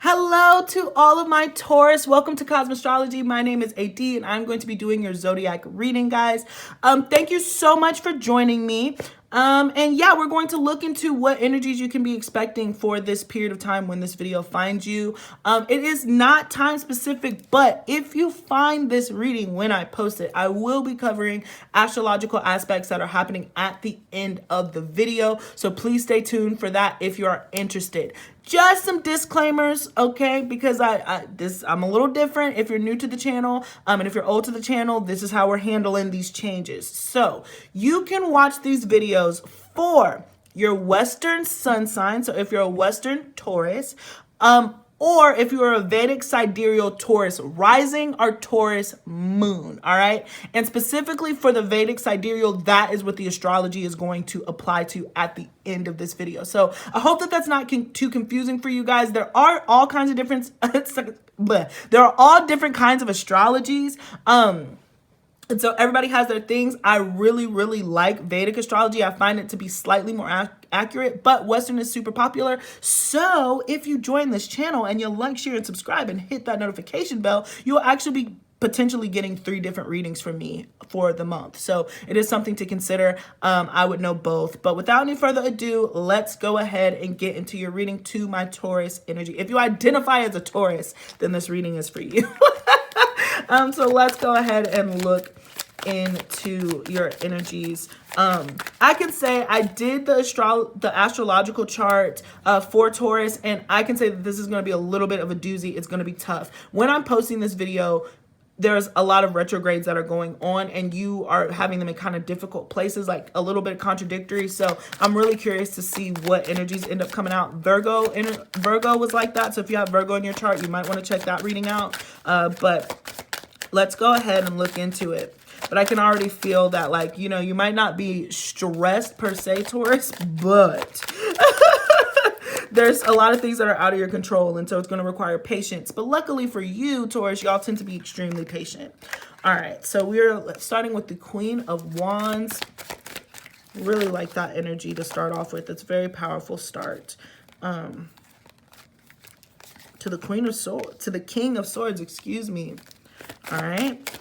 Hello to all of my Taurus. Welcome to Cosmostrology. My name is AD and I'm going to be doing your Zodiac reading, guys. Thank you so much for joining me. And yeah, we're going to look into what energies you can be expecting for this period of time when this video finds you. It is not time specific, but if you find this reading when I post it, I will be covering astrological aspects that are happening at the end of the video. So please stay tuned for that if you are interested. Just some disclaimers, okay? Because I'm a little different if you're new to the channel, and if you're old to the channel, this is how we're handling these changes. So you can watch these videos for your Western sun sign. So if you're a Western Taurus, or if you're a Vedic sidereal Taurus rising or Taurus moon, all right? And specifically for the Vedic sidereal, that is what the astrology is going to apply to at the end of this video. So I hope that that's not too confusing for you guys. There are all kinds of different, there are all different kinds of astrologies. And so everybody has their things. I really, really like Vedic astrology. I find it to be slightly more accurate, but Western is super popular. So if you join this channel and you'll like, share, and subscribe and hit that notification bell, you'll actually be potentially getting 3 different readings from me for the month. So it is something to consider. I would know both. But without any further ado, let's go ahead and get into your reading to my Taurus energy. If you identify as a Taurus, then this reading is for you. So let's go ahead and look into your energies. I can say I did the astrological chart for Taurus, and I can say that this is going to be a little bit of a doozy. It's going to be tough. When I'm posting this video, there's a lot of retrogrades that are going on, and you are having them in kind of difficult places, like a little bit contradictory. So I'm really curious to see what energies end up coming out. Virgo was like that. So if you have Virgo in your chart, you might want to check that reading out. But let's go ahead and look into it. But I can already feel that, like, you know, you might not be stressed per se, Taurus, but there's a lot of things that are out of your control, and so it's going to require patience. But luckily for you, Taurus, y'all tend to be extremely patient. All right, so we're starting with the Queen of Wands. Really like that energy to start off with. It's a very powerful start. To the Queen of Swords, to the King of Swords, excuse me. All right.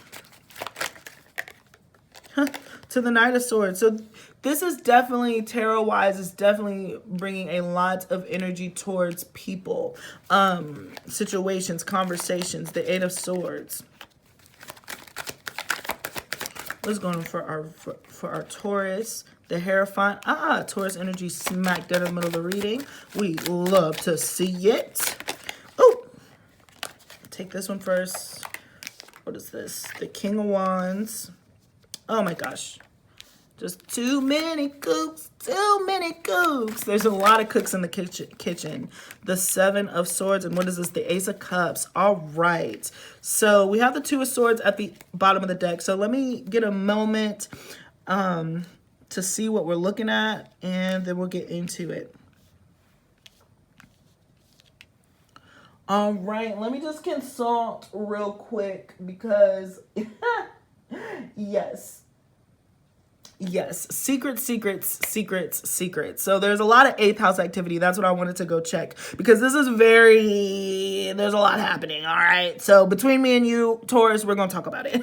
To the Knight of Swords. So this is definitely, tarot-wise, is definitely bringing a lot of energy towards people, situations, conversations. The Eight of Swords. What's going on for our Taurus? The Hierophant. Taurus energy smack dead in the middle of the reading. We love to see it. Oh, take this one first. What is this? The King of Wands. Oh my gosh. Just too many cooks, too many cooks. There's a lot of cooks in the kitchen. The Seven of Swords. And what is this? The Ace of Cups. All right. So we have the Two of Swords at the bottom of the deck. So let me get a moment to see what we're looking at, and then we'll get into it. All right. Let me just consult real quick because, yes. Yes, secrets. So there's a lot of 8th house activity. That's what I wanted to go check, because this is there's a lot happening, all right? So between me and you, Taurus, we're going to talk about it.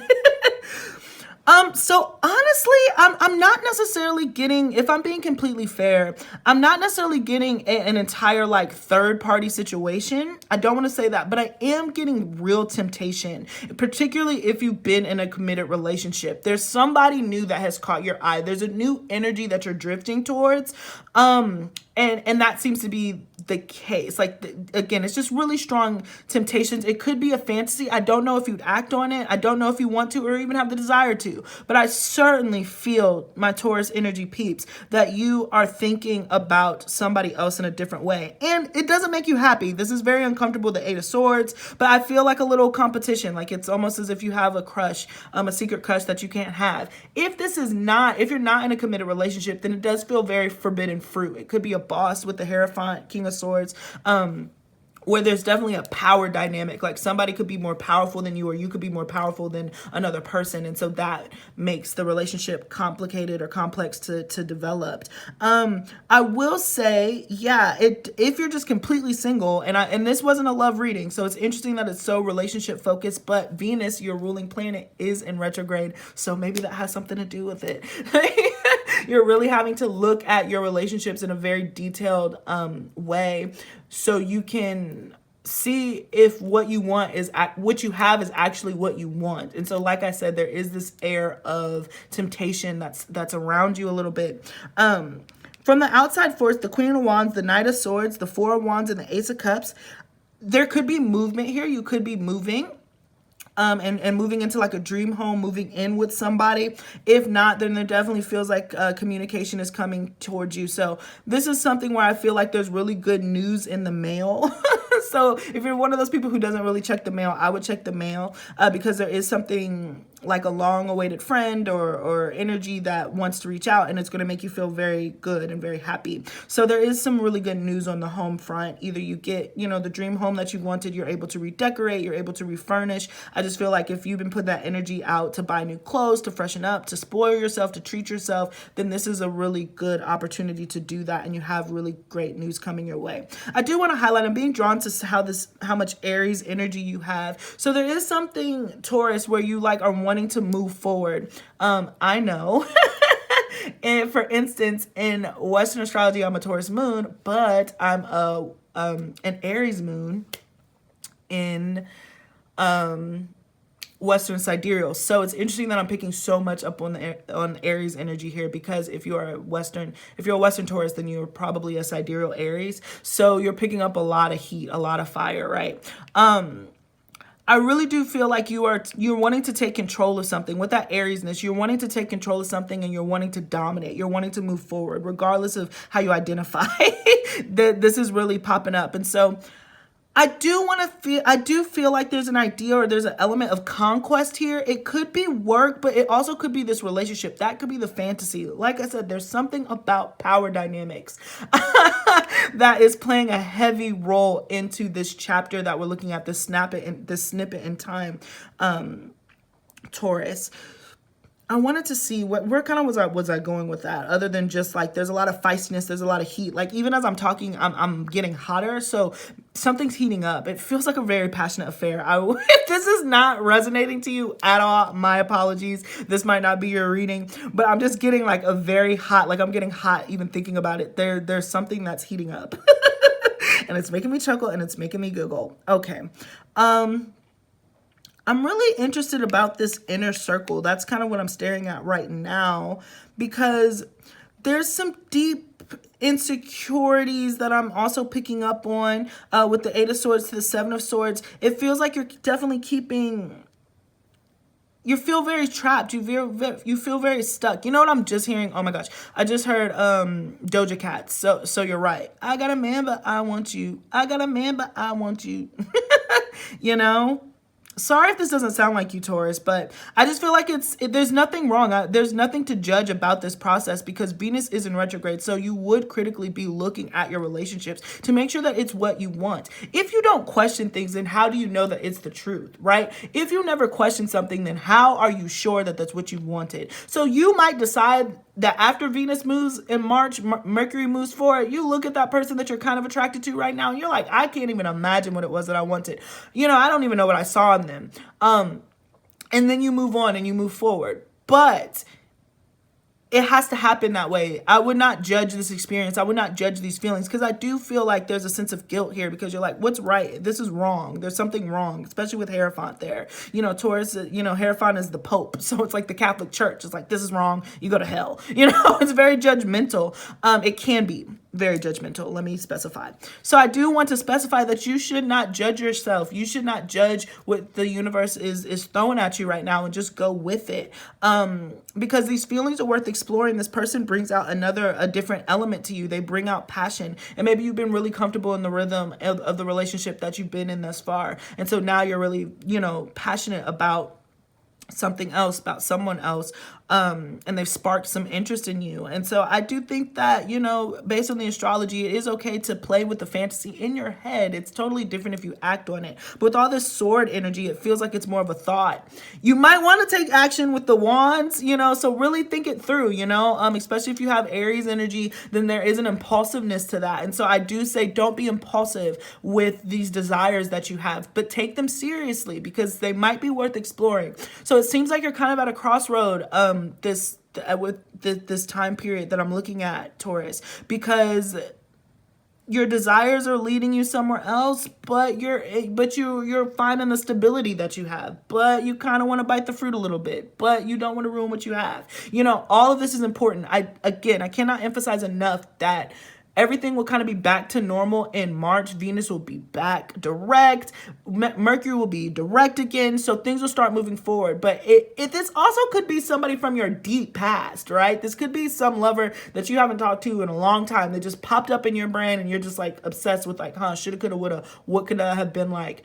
So honestly, I'm not necessarily getting, if I'm being completely fair, I'm not necessarily getting an entire like third party situation. I don't want to say that, but I am getting real temptation, particularly if you've been in a committed relationship. There's somebody new that has caught your eye. There's a new energy that you're drifting towards. And that seems to be the case. Like, again, it's just really strong temptations. It could be a fantasy. I don't know if you'd act on it. I don't know if you want to or even have the desire to. But I certainly feel, my Taurus energy peeps, that you are thinking about somebody else in a different way. And it doesn't make you happy. This is very uncomfortable, the Eight of Swords. But I feel like a little competition. Like, it's almost as if you have a crush, a secret crush that you can't have. If you're not in a committed relationship, then it does feel very forbidden fruit. It could be a boss with the Hierophant, King of Swords, where there's definitely a power dynamic. Like somebody could be more powerful than you, or you could be more powerful than another person. And so that makes the relationship complicated or complex to develop. I will say, yeah, if you're just completely single, and this wasn't a love reading, so it's interesting that it's so relationship focused, but Venus, your ruling planet, is in retrograde. So maybe that has something to do with it. You're really having to look at your relationships in a very detailed way, so you can see if what you want is what you have is actually what you want. And so, like I said, there is this air of temptation that's around you a little bit. From the outside force, the Queen of Wands, the Knight of Swords, the Four of Wands, and the Ace of Cups, there could be movement here. You could be moving. And moving into like a dream home, moving in with somebody. If not, then there definitely feels like communication is coming towards you. So this is something where I feel like there's really good news in the mail. So if you're one of those people who doesn't really check the mail, I would check the mail because there is something like a long-awaited friend or energy that wants to reach out, and it's going to make you feel very good and very happy. So there is some really good news on the home front. Either you get, the dream home that you wanted, you're able to redecorate, you're able to refurnish. I just feel like if you've been putting that energy out to buy new clothes, to freshen up, to spoil yourself, to treat yourself, then this is a really good opportunity to do that, and you have really great news coming your way. I do want to highlight, I'm being drawn to how much Aries energy you have. So there is something, Taurus, where you are wanting to move forward. I know. And for instance, in Western astrology, I'm a Taurus moon, but I'm an Aries moon in Western sidereal. So it's interesting that I'm picking so much up on Aries energy here, because if you're a Western Taurus, then you're probably a sidereal Aries. So you're picking up a lot of heat, a lot of fire, right? I really do feel like you're wanting to take control of something. With that Ariesness, you're wanting to take control of something, and you're wanting to dominate. You're wanting to move forward, regardless of how you identify. This is really popping up. And so I do feel like there's an idea, or there's an element of conquest here. It could be work, but it also could be this relationship. That could be the fantasy. Like I said, there's something about power dynamics that is playing a heavy role into this chapter that we're looking at, this snippet in time, Taurus. I wanted to see where kind of was I going with that, other than just there's a lot of feistiness, there's a lot of heat. Even as I'm talking, I'm getting hotter, so something's heating up. It feels like a very passionate affair. If this is not resonating to you at all, my apologies. This might not be your reading, but I'm just getting a very hot, I'm getting hot even thinking about it. There's something that's heating up. And it's making me chuckle, and it's making me giggle. Okay. I'm really interested about this inner circle. That's kind of what I'm staring at right now, because there's some deep insecurities that I'm also picking up on with the Eight of Swords to the Seven of Swords. It feels like you're definitely you feel very trapped. You feel very stuck. You know what I'm just hearing? Oh my gosh. I just heard Doja Cat. So you're right. I got a man, but I want you. I got a man, but I want you. Sorry if this doesn't sound like you, Taurus, but I just feel like there's nothing wrong. There's nothing to judge about this process, because Venus is in retrograde. So you would critically be looking at your relationships to make sure that it's what you want. If you don't question things, then how do you know that it's the truth, right? If you never question something, then how are you sure that that's what you wanted? So you might decide that after Venus moves in March, Mercury moves forward, you look at that person that you're kind of attracted to right now, and you're like, I can't even imagine what it was that I wanted. I don't even know what I saw in them. And then you move on and you move forward. But it has to happen that way. I would not judge this experience. I would not judge these feelings, because I do feel like there's a sense of guilt here, because you're like, what's right? This is wrong. There's something wrong, especially with Hierophant there. Taurus, Hierophant is the Pope. So it's like the Catholic Church. It's like, this is wrong. You go to hell. It's very judgmental. It can be very judgmental. Let me specify. So I do want to specify that you should not judge yourself. You should not judge what the universe is throwing at you right now, and just go with it. Because these feelings are worth exploring. This person brings out a different element to you. They bring out passion, and maybe you've been really comfortable in the rhythm of the relationship that you've been in thus far. And so now you're really, passionate about something else, about someone else. and they've sparked some interest in you. And so I do think that, you know, based on the astrology, it is okay to play with the fantasy in your head. It's totally different if you act on it. But with all this sword energy, it feels like it's more of a thought. You might want to take action with the wands, you know, so really think it through, you know, especially if you have Aries energy, then there is an impulsiveness to that. And so I do say don't be impulsive with these desires that you have, but take them seriously because they might be worth exploring. So it seems like you're kind of at a crossroad with this time period that I'm looking at, Taurus, because your desires are leading you somewhere else, but you're finding the stability that you have, but you kind of want to bite the fruit a little bit, but you don't want to ruin what you have. You know, all of this is important. I cannot emphasize enough that everything will kind of be back to normal in March. Venus will be back direct. Mercury will be direct again. So things will start moving forward. But this also could be somebody from your deep past, right? This could be some lover that you haven't talked to in a long time that just popped up in your brain and you're just like obsessed with like, shoulda, coulda, woulda, what could I have been like?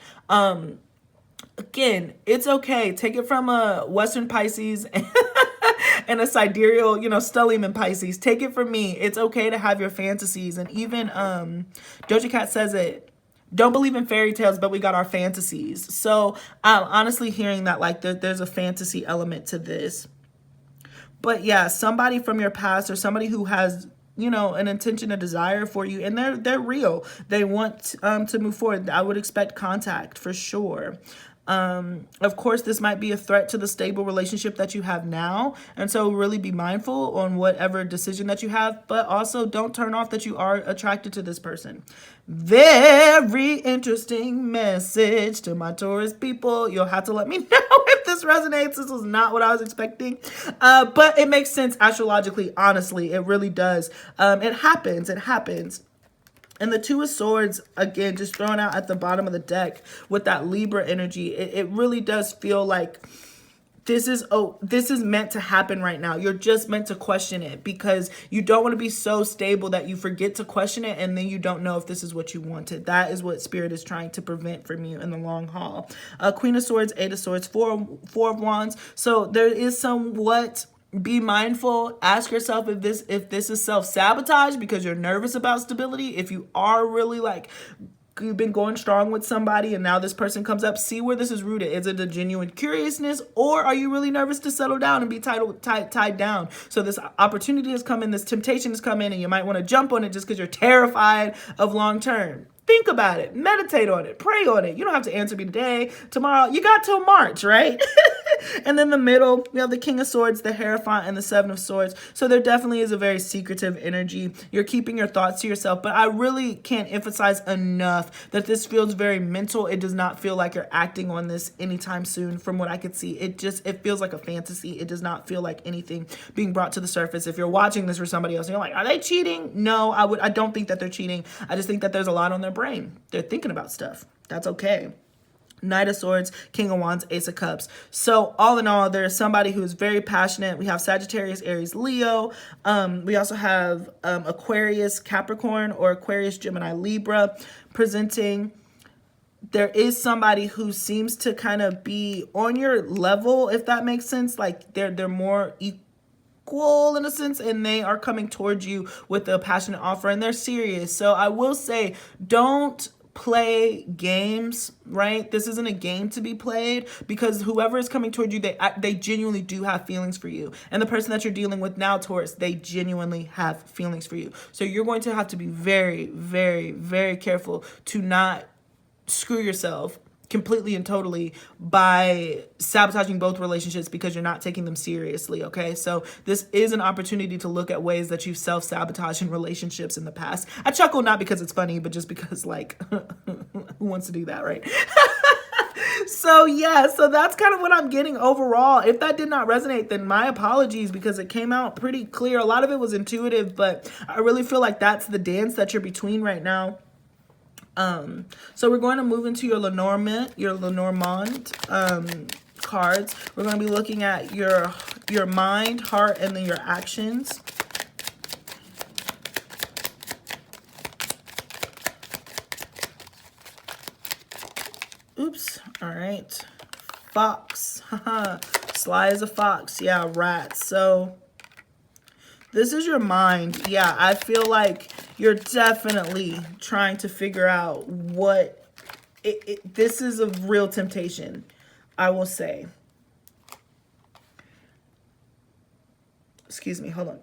Again, it's okay. Take it from a Western Pisces and a sidereal, you know, stellium in Pisces. Take it from me. It's okay to have your fantasies. And even Doja Cat says it. Don't believe in fairy tales, but we got our fantasies. So I'm honestly hearing that like there's a fantasy element to this. But yeah, somebody from your past or somebody who has, you know, an intention, a desire for you, and they're real. They want to move forward. I would expect contact for sure. Of course, this might be a threat to the stable relationship that you have now. And so really be mindful on whatever decision that you have, but also don't turn off that you are attracted to this person. Very interesting message to my Taurus people. You'll have to let me know if this resonates. This was not what I was expecting. But it makes sense astrologically, honestly. It really does. It happens. It happens. And the Two of Swords, again, just thrown out at the bottom of the deck with that Libra energy. It really does feel like this is meant to happen right now. You're just meant to question it because you don't want to be so stable that you forget to question it and then you don't know if this is what you wanted. That is what Spirit is trying to prevent from you in the long haul. Queen of Swords, Eight of Swords, Four of Wands. So there is somewhat... Be mindful. Ask yourself if this is self-sabotage because you're nervous about stability. If you are really like you've been going strong with somebody and now this person comes up, see where this is rooted. Is it a genuine curiousness or are you really nervous to settle down and be tied down? So this opportunity has come in, this temptation has come in, and you might want to jump on it just because you're terrified of long term. Think about it. Meditate on it. Pray on it. You don't have to answer me today, tomorrow. You got till March, right? And then the middle, we have the King of Swords, the Hierophant, and the Seven of Swords. So there definitely is a very secretive energy. You're keeping your thoughts to yourself. But I really can't emphasize enough that this feels very mental. It does not feel like you're acting on this anytime soon from what I could see. It feels like a fantasy. It does not feel like anything being brought to the surface. If you're watching this for somebody else and you're like, are they cheating? No, I don't think that they're cheating. I just think that there's a lot on their brain. They're thinking about stuff. That's okay. Knight of Swords, King of Wands, Ace of Cups. So all in all, there's somebody who is very passionate. We have Sagittarius, Aries, Leo. We also have Aquarius, Capricorn, or Aquarius, Gemini, Libra presenting. There is somebody who seems to kind of be on your level, if that makes sense. Like they're more equal in a sense, and they are coming towards you with a passionate offer, and they're serious. So I will say, don't play games, right? This isn't a game to be played because whoever is coming toward you, they genuinely do have feelings for you. And the person that you're dealing with now, Taurus, they genuinely have feelings for you. So you're going to have to be very, very, very careful to not screw yourself completely and totally by sabotaging both relationships because you're not taking them seriously, okay? So this is an opportunity to look at ways that you've self-sabotaged in relationships in the past. I chuckle not because it's funny, but just because, like, who wants to do that, right? So yeah, so that's kind of what I'm getting overall. If that did not resonate, then my apologies because it came out pretty clear. A lot of it was intuitive, but I really feel like that's the dance that you're between right now. So we're going to move into your Lenormand cards. We're going to be looking at your mind, heart, and then your actions. Oops. All right. Fox. Sly as a fox. Yeah, rats. So this is your mind. Yeah, I feel like you're definitely trying to figure out what... This is a real temptation, I will say. Excuse me, hold on.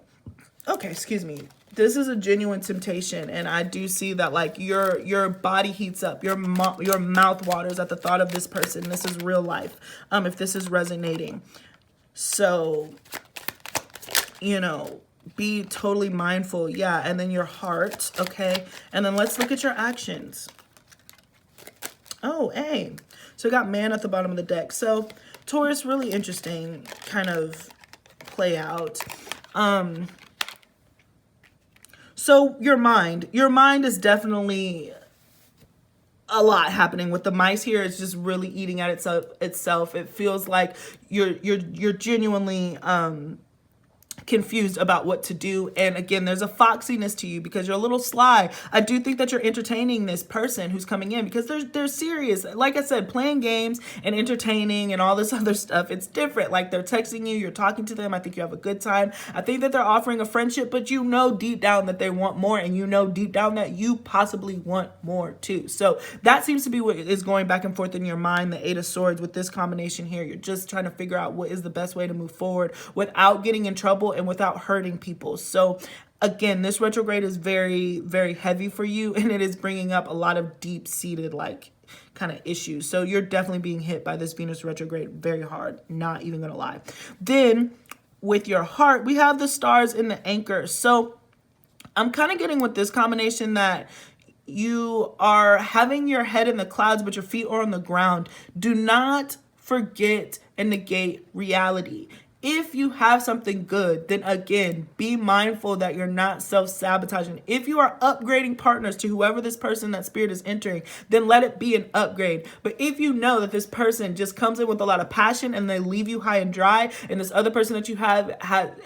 Okay, excuse me. This is a genuine temptation, and I do see that like your body heats up, your mouth waters at the thought of this person. This is real life. If this is resonating, so you know, be totally mindful. Yeah, and then your heart. Okay, and then let's look at your actions. Oh, hey. So we got man at the bottom of the deck. So Taurus, really interesting kind of play out. So your mind is definitely a lot happening with the mice here. It's just really eating at itself. It feels like you're genuinely confused about what to do. And again, there's a foxiness to you because you're a little sly. I do think that you're entertaining this person who's coming in because they're serious. Like I said, playing games and entertaining and all this other stuff, it's different. Like they're texting you, you're talking to them. I think you have a good time. I think that they're offering a friendship, but you know deep down that they want more, and you know deep down that you possibly want more too. So that seems to be what is going back and forth in your mind, the Eight of Swords with this combination here. You're just trying to figure out what is the best way to move forward without getting in trouble and without hurting people. So again, this retrograde is very, very heavy for you, and it is bringing up a lot of deep-seated like kind of issues. So you're definitely being hit by this Venus retrograde very hard, not even gonna lie. Then with your heart, we have the stars in the anchor. So I'm kind of getting with this combination that you are having your head in the clouds, but your feet are on the ground. Do not forget and negate reality. If you have something good, then again, be mindful that you're not self-sabotaging. If you are upgrading partners to whoever this person that spirit is entering, then let it be an upgrade. But if you know that this person just comes in with a lot of passion and they leave you high and dry, and this other person that you have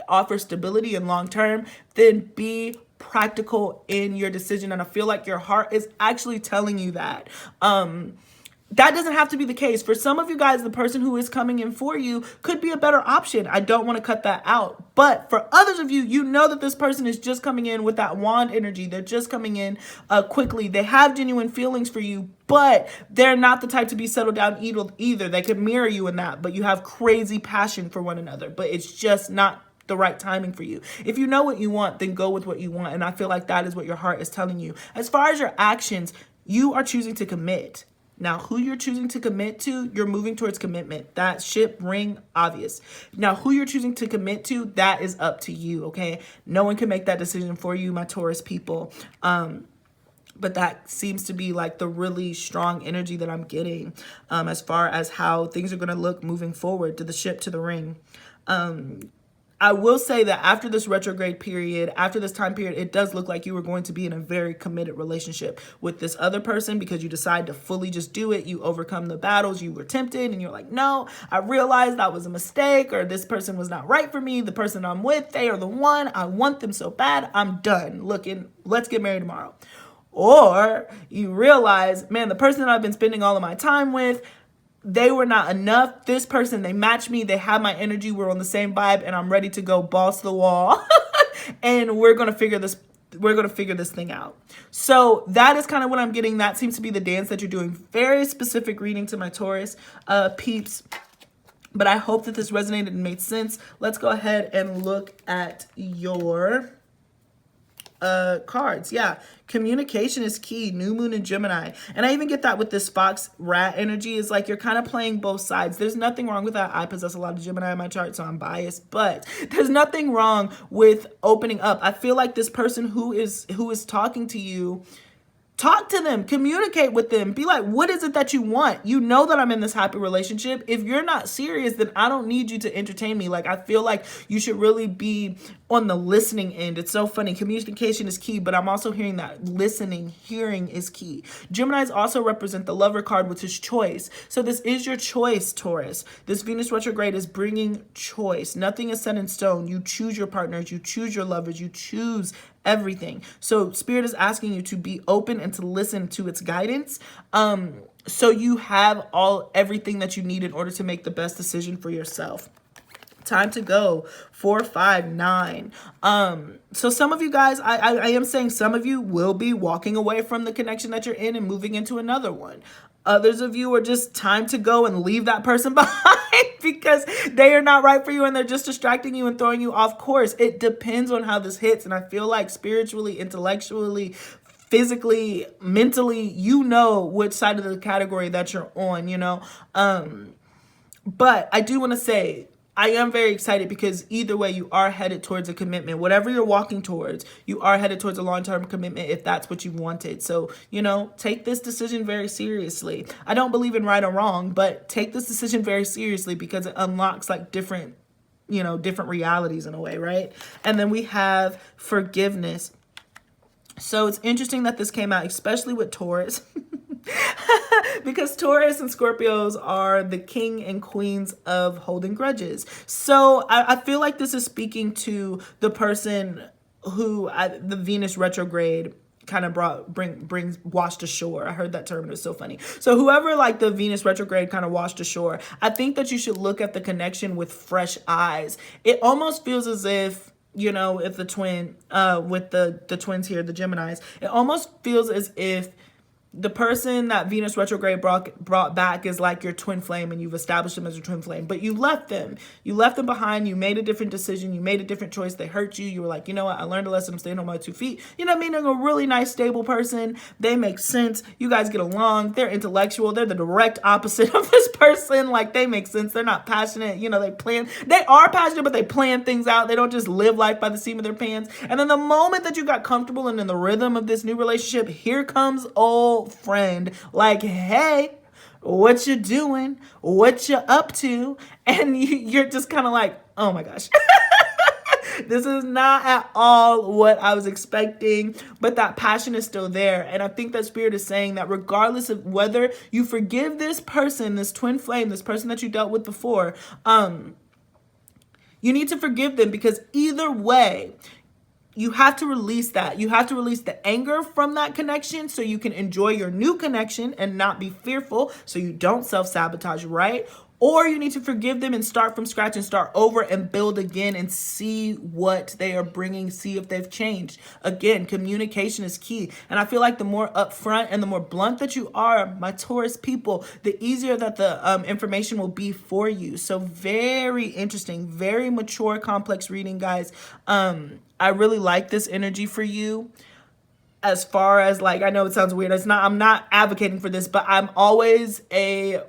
offers stability and long-term, then be practical in your decision. And I feel like your heart is actually telling you that. That doesn't have to be the case. For some of you guys, the person who is coming in for you could be a better option. I don't want to cut that out. But for others of you, you know that this person is just coming in with that wand energy. They're just coming in quickly. They have genuine feelings for you, but they're not the type to be settled down either. They could mirror you in that, but you have crazy passion for one another. But it's just not the right timing for you. If you know what you want, then go with what you want. And I feel like that is what your heart is telling you. As far as your actions, you are choosing to commit. Now, who you're choosing to commit to, you're moving towards commitment. That ship, ring, obvious. Now, who you're choosing to commit to, that is up to you, okay? No one can make that decision for you, my Taurus people. But that seems to be like the really strong energy that I'm getting as far as how things are going to look moving forward, to the ship, to the ring. I will say that after this retrograde period, after this time period, it does look like you were going to be in a very committed relationship with this other person because you decide to fully just do it. You overcome the battles. You were tempted and you're like, no, I realized that was a mistake, or this person was not right for me. The person I'm with, they are the one. I want them so bad. I'm done. Looking, let's get married tomorrow. Or you realize, man, the person that I've been spending all of my time with, they were not enough. This person, they match me. They have my energy. We're on the same vibe, and I'm ready to go balls to the wall. And we're going to figure this. We're going to figure this thing out. So that is kind of what I'm getting. That seems to be the dance that you're doing. Very specific reading to my Taurus peeps. But I hope that this resonated and made sense. Let's go ahead and look at your cards. Yeah, communication is key. New moon in Gemini. And I even get that with this fox rat energy. Is like you're kind of playing both sides. There's nothing wrong with that. I possess a lot of Gemini in my chart, so I'm biased, but there's nothing wrong with opening up. I feel like this person who is talking to you, talk to them, communicate with them, be like, what is it that you want? You know that I'm in this happy relationship. If you're not serious, then I don't need you to entertain me. Like, I feel like you should really be on the listening end. It's so funny. Communication is key, but I'm also hearing that listening, hearing is key. Geminis also represent the lover card, which is choice. So this is your choice, Taurus. This Venus retrograde is bringing choice. Nothing is set in stone. You choose your partners, you choose your lovers, you choose everything. So Spirit is asking you to be open and to listen to its guidance. So you have everything that you need in order to make the best decision for yourself. Time to go. 4, 5, 9. So some of you guys, I am saying some of you will be walking away from the connection that you're in and moving into another one. Others of you are just time to go and leave that person behind because they are not right for you and they're just distracting you and throwing you off course. It depends on how this hits. And I feel like spiritually, intellectually, physically, mentally, you know which side of the category that you're on, you know. But I do want to say, I am very excited because either way, you are headed towards a commitment. Whatever you're walking towards, you are headed towards a long-term commitment if that's what you wanted. So, you know, take this decision very seriously. I don't believe in right or wrong, but take this decision very seriously because it unlocks like different realities in a way, right? And then we have forgiveness. So it's interesting that this came out, especially with Taurus. Because Taurus and Scorpios are the king and queens of holding grudges. So I feel like this is speaking to the person who the Venus retrograde kind of brings washed ashore. I heard that term. It was so funny. So whoever like the Venus retrograde kind of washed ashore, I think that you should look at the connection with fresh eyes. It almost feels as if, you know, if the twin, with the twins here, the Geminis, it almost feels as if the person that Venus retrograde brought back is like your twin flame and you've established them as your twin flame, but you left them. You left them behind. You made a different decision. You made a different choice. They hurt you. You were like, you know what? I learned a lesson. I'm staying on my 2 feet. You know what I mean? They're a really nice, stable person. They make sense. You guys get along. They're intellectual. They're the direct opposite of this person. Like they make sense. They're not passionate. You know, they are passionate, but they plan things out. They don't just live life by the seam of their pants. And then the moment that you got comfortable and in the rhythm of this new relationship, here comes old friend like, hey, what you doing, what you up to? And you're just kind of like, oh my gosh. This is not at all what I was expecting, but that passion is still there. And I think that Spirit is saying that regardless of whether you forgive this person, this twin flame, this person that you dealt with before, you need to forgive them because either way, you have to release that. You have to release the anger from that connection so you can enjoy your new connection and not be fearful so you don't self-sabotage, right? Or you need to forgive them and start from scratch and start over and build again and see what they are bringing, see if they've changed. Again, communication is key. And I feel like the more upfront and the more blunt that you are, my Taurus people, the easier that the information will be for you. So very interesting, very mature, complex reading, guys. I really like this energy for you. As far as like, I know it sounds weird. I'm not advocating for this, but I'm always a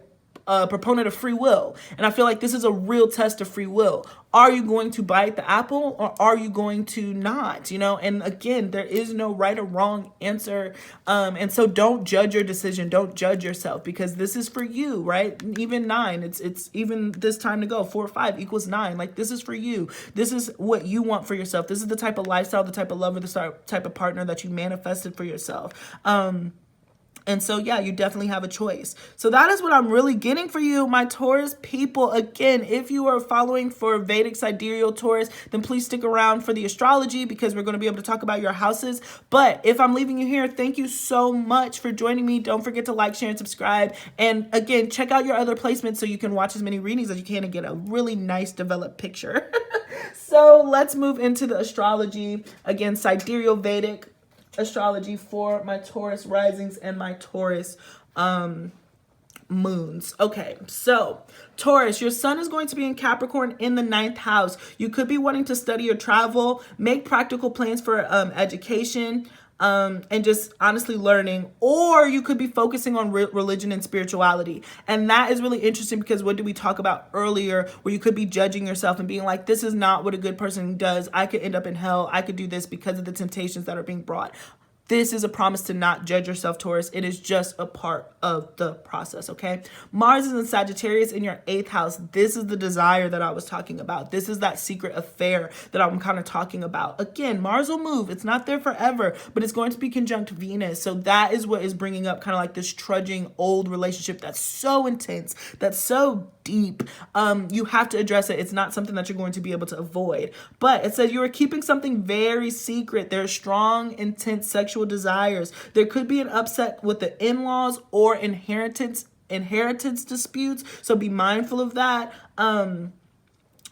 proponent of free will. And I feel like this is a real test of free will. Are you going to bite the apple or are you going to not? You know, and again, there is no right or wrong answer. And so don't judge your decision. Don't judge yourself because this is for you, right? Even 9, it's even this time to go. 4 or 5 equals 9. Like this is for you. This is what you want for yourself. This is the type of lifestyle, the type of lover, the type of partner that you manifested for yourself. And so, yeah, you definitely have a choice. So that is what I'm really getting for you, my Taurus people. Again, if you are following for Vedic Sidereal Taurus, then please stick around for the astrology because we're going to be able to talk about your houses. But if I'm leaving you here, thank you so much for joining me. Don't forget to like, share, and subscribe. And again, check out your other placements so you can watch as many readings as you can and get a really nice developed picture. So let's move into the astrology. Again, Sidereal Vedic Astrology for my Taurus risings and my Taurus moons. Okay, so Taurus, your sun is going to be in Capricorn in the 9th house. You could be wanting to study or travel, make practical plans for education, and just honestly learning, or you could be focusing on religion and spirituality. And that is really interesting because what did we talk about earlier where you could be judging yourself and being like, this is not what a good person does. I could end up in hell. I could do this because of the temptations that are being brought. this is a promise to not judge yourself, Taurus. It is just a part of the process, okay? Mars is in Sagittarius in your 8th house. This is the desire that I was talking about. This is that secret affair that I'm kind of talking about. Again, Mars will move. It's not there forever, but it's going to be conjunct Venus. So that is what is bringing up kind of like this trudging old relationship that's so intense, that's so deep. You have to address it. It's not something that you're going to be able to avoid. But it says you are keeping something very secret. There's strong, intense sexual desires. There could be an upset with the in-laws or inheritance disputes. So be mindful of that.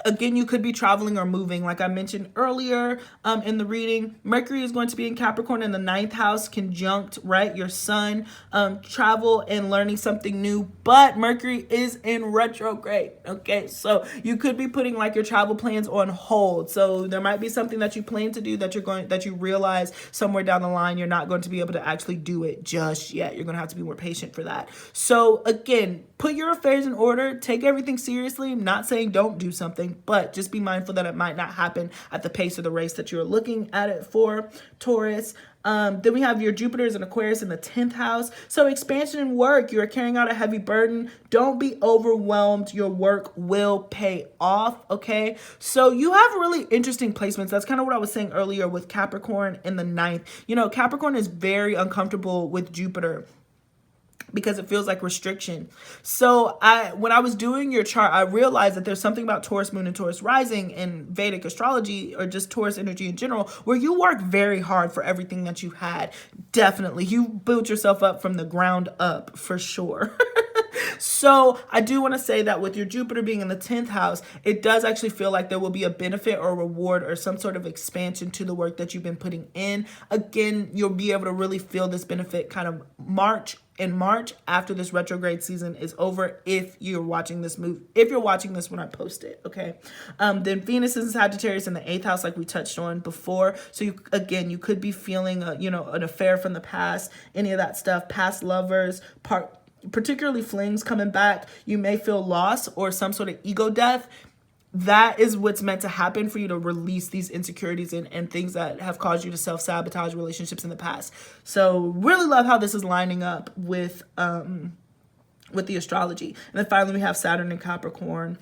Again, you could be traveling or moving. Like I mentioned earlier in the reading, Mercury is going to be in Capricorn in the 9th house, conjunct, right? Your sun, travel and learning something new, but Mercury is in retrograde, okay? So you could be putting like your travel plans on hold. So there might be something that you plan to do that you realize somewhere down the line, you're not going to be able to actually do it just yet. You're going to have to be more patient for that. So again, put your affairs in order, take everything seriously. I'm not saying don't do something, but just be mindful that it might not happen at the pace of the race that you're looking at it for, Taurus. Then we have your Jupiter's and Aquarius in the 10th house. So expansion and work, you're carrying out a heavy burden. Don't be overwhelmed. Your work will pay off, okay? So you have really interesting placements. That's kind of what I was saying earlier with Capricorn in the 9th. You know, Capricorn is very uncomfortable with Jupiter because it feels like restriction. So when I was doing your chart, I realized that there's something about Taurus moon and Taurus rising in Vedic astrology, or just Taurus energy in general, where you work very hard for everything that you had. Definitely. You built yourself up from the ground up for sure. So I do want to say that with your Jupiter being in the 10th house, it does actually feel like there will be a benefit or a reward or some sort of expansion to the work that you've been putting in. Again, you'll be able to really feel this benefit kind of in March after this retrograde season is over, if you're watching this when I post it, okay? Then Venus is in Sagittarius in the 8th house, like we touched on before. So you could be feeling an affair from the past, any of that stuff, past lovers, particularly flings coming back. You may feel loss or some sort of ego death. That is what's meant to happen for you to release these insecurities and things that have caused you to self-sabotage relationships in the past. So really love how this is lining up with the astrology. And then finally we have Saturn and Capricorn,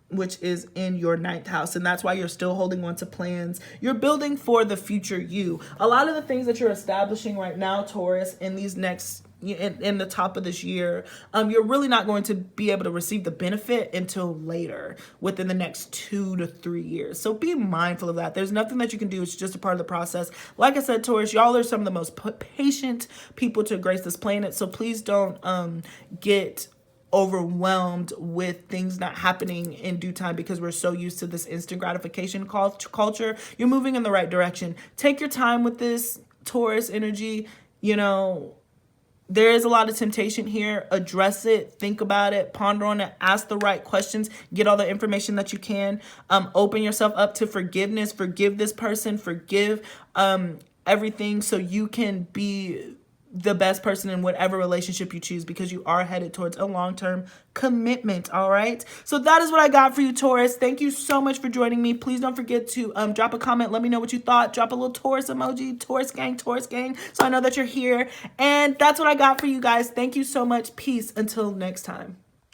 which is in your 9th house. And that's why you're still holding on to plans. You're building for the future you. A lot of the things that you're establishing right now, Taurus, in these next in the top of this year, you're really not going to be able to receive the benefit until later, within the next 2 to 3 years. So be mindful of that. There's nothing that you can do. It's just a part of the process. Like I said, Taurus, y'all are some of the most patient people to grace this planet. So please don't get overwhelmed with things not happening in due time because we're so used to this instant gratification culture. You're moving in the right direction. Take your time with this, Taurus energy. There is a lot of temptation here. Address it, think about it, ponder on it, ask the right questions, get all the information that you can. Open yourself up to forgiveness, forgive this person, forgive everything, so you can be the best person in whatever relationship you choose, because you are headed towards a long-term commitment. All right. So that is what I got for you, Taurus. Thank you so much for joining me. Please don't forget to drop a comment. Let me know what you thought. Drop a little Taurus emoji, Taurus gang, so I know that you're here. And that's what I got for you guys. Thank you so much. Peace until next time.